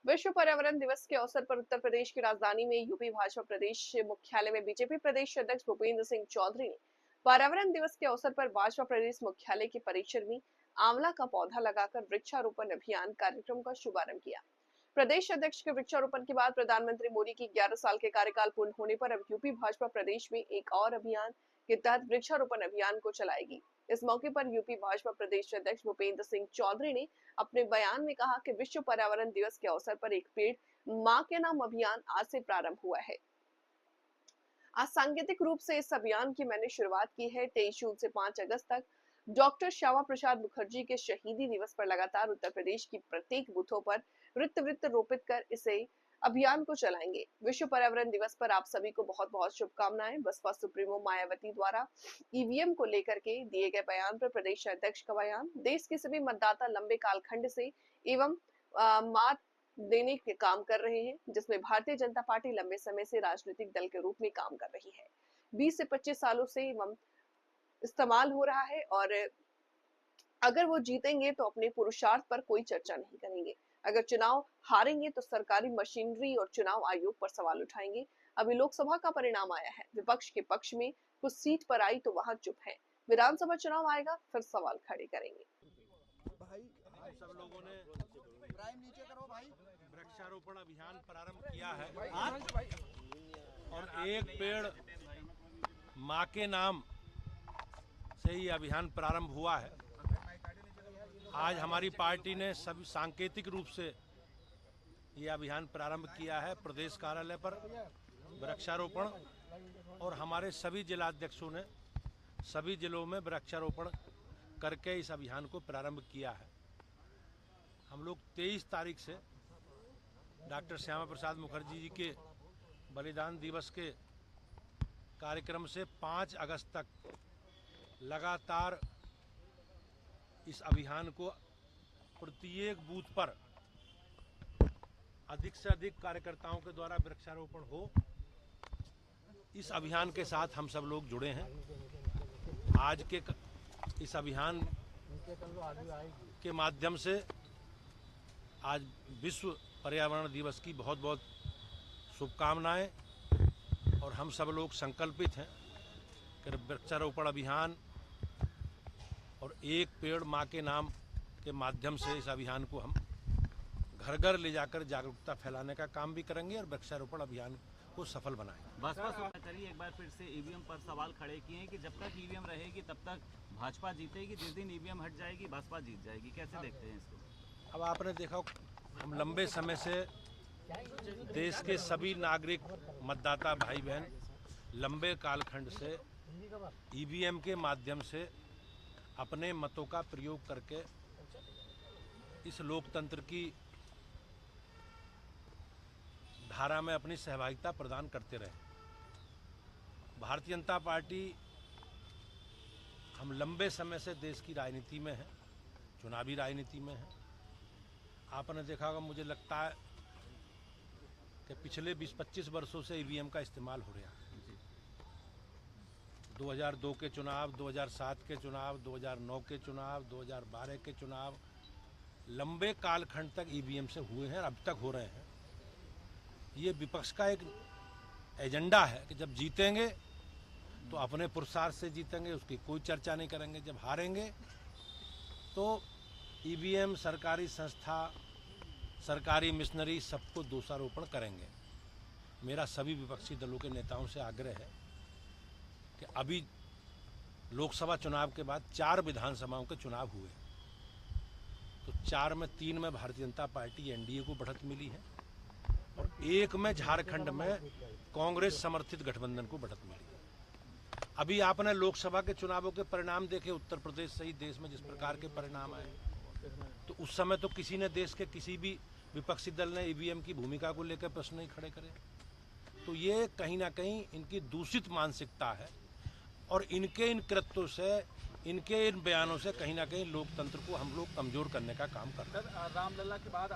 विश्व पर्यावरण दिवस के अवसर पर उत्तर प्रदेश की राजधानी में यूपी भाजपा प्रदेश मुख्यालय में बीजेपी प्रदेश अध्यक्ष भूपेंद्र सिंह चौधरी ने पर्यावरण दिवस के अवसर पर भाजपा प्रदेश मुख्यालय के परिसर में आंवला का पौधा लगाकर वृक्षारोपण अभियान कार्यक्रम का शुभारंभ किया। प्रदेश अध्यक्ष के वृक्षारोपण के बाद प्रधानमंत्री मोदी की 11 साल के कार्यकाल पूर्ण होने पर अब यूपी भाजपा प्रदेश में एक और अभियान के तहत वृक्षारोपण अभियान को चलाएगी। इस मौके पर यूपी भाजपा प्रदेश अध्यक्ष भूपेंद्र सिंह चौधरी ने अपने बयान में कहा कि विश्व पर्यावरण दिवस के अवसर पर एक पेड़ मां के नाम अभियान आज से प्रारंभ हुआ है। आज सांकेतिक रूप से इस अभियान की मैंने शुरुआत की है। 23 जून से 5 अगस्त तक डॉक्टर श्यामा प्रसाद मुखर्जी के शहीदी दिवस पर लगातार उत्तर प्रदेश की प्रत्येक बूथों पर वृत्त वृत्त रोपित कर इसे अभियान को चलाएंगे। विश्व पर्यावरण दिवस पर आप सभी को बहुत बहुत शुभकामनाएं। बसपा सुप्रीमो मायावती द्वारा ईवीएम को लेकर के दिए गए बयान पर प्रदेश अध्यक्ष का बयान। देश के सभी मतदाता लंबे कालखंड से एवं मात देने के काम कर रहे हैं, जिसमें भारतीय जनता पार्टी लंबे समय से राजनीतिक दल के रूप में काम कर रही है। 20 से 25 सालों से एवं इस्तेमाल हो रहा है और अगर वो जीतेंगे तो अपने पुरुषार्थ पर कोई चर्चा नहीं करेंगे। अगर चुनाव हारेंगे तो सरकारी मशीनरी और चुनाव आयोग पर सवाल उठाएंगे। अभी लोकसभा का परिणाम आया है, विपक्ष के पक्ष में कुछ सीट पर आई तो वहां चुप है। विधानसभा चुनाव आएगा फिर सवाल खड़े करेंगे। भाई हम सब लोगों ने नीचे करो भाई वृक्षारोपण अभियान प्रारंभ किया है और एक पेड़ माँ के नाम से ही अभियान प्रारंभ हुआ है। आज हमारी पार्टी ने सभी सांकेतिक रूप से ये अभियान प्रारंभ किया है। प्रदेश कार्यालय पर वृक्षारोपण और हमारे सभी जिलाध्यक्षों ने सभी जिलों में वृक्षारोपण करके इस अभियान को प्रारंभ किया है। हम लोग 23 तारीख से डॉक्टर श्यामा प्रसाद मुखर्जी जी के बलिदान दिवस के कार्यक्रम से 5 अगस्त तक लगातार इस अभियान को प्रत्येक बूथ पर अधिक से अधिक कार्यकर्ताओं के द्वारा वृक्षारोपण हो, इस अभियान के साथ हम सब लोग जुड़े हैं। आज के इस अभियान के माध्यम से आज विश्व पर्यावरण दिवस की बहुत बहुत शुभकामनाएं और हम सब लोग संकल्पित हैं कि वृक्षारोपण अभियान और एक पेड़ माँ के नाम के माध्यम से इस अभियान को हम घर घर ले जाकर जागरूकता फैलाने का काम भी करेंगे और वृक्षारोपण अभियान को सफल बनाएंगे। भाजपा करिए एक बार फिर से ईवीएम पर सवाल खड़े किए हैं कि जब तक ईवीएम रहेगी तब तक भाजपा जीतेगी, जिस दिन ईवीएम हट जाएगी भाजपा जीत जाएगी। कैसे देखते हैं इसको? अब आपने देखा, हम लंबे समय से देश के सभी नागरिक मतदाता भाई बहन लंबे कालखंड से ईवीएम के माध्यम से अपने मतों का प्रयोग करके इस लोकतंत्र की धारा में अपनी सहभागिता प्रदान करते रहे। भारतीय जनता पार्टी हम लंबे समय से देश की राजनीति में है, चुनावी राजनीति में है। आपने देखा होगा, मुझे लगता है कि पिछले 20-25 वर्षों से ईवीएम का इस्तेमाल हो रहा है। 2002 के चुनाव, 2007 के चुनाव, 2009 के चुनाव, 2012 के चुनाव लंबे कालखंड तक ईवीएम से हुए हैं और अब तक हो रहे हैं। ये विपक्ष का एक एजेंडा है कि जब जीतेंगे तो अपने पुरुषार्थ से जीतेंगे, उसकी कोई चर्चा नहीं करेंगे। जब हारेंगे तो ईवीएम, सरकारी संस्था, सरकारी मिशनरी सबको दोषारोपण करेंगे। मेरा सभी विपक्षी दलों के नेताओं से आग्रह है कि अभी लोकसभा चुनाव के बाद 4 विधानसभाओं के चुनाव हुए, तो 4 में 3 में भारतीय जनता पार्टी एनडीए को बढ़त मिली है और 1 में झारखंड में कांग्रेस समर्थित गठबंधन को बढ़त मिली है। अभी आपने लोकसभा के चुनावों के परिणाम देखे, उत्तर प्रदेश सहित देश में जिस प्रकार के परिणाम आए, तो उस समय तो किसी ने देश के किसी भी विपक्षी दल ने ईवीएम की भूमिका को लेकर प्रश्न नहीं खड़े करे। तो ये कहीं ना कहीं इनकी दूषित मानसिकता है और इनके इन कृत्यों से, इनके इन बयानों से कहीं ना कहीं लोकतंत्र को हम लोग कमजोर करने का काम कर रहे हैं। रामलला के बाद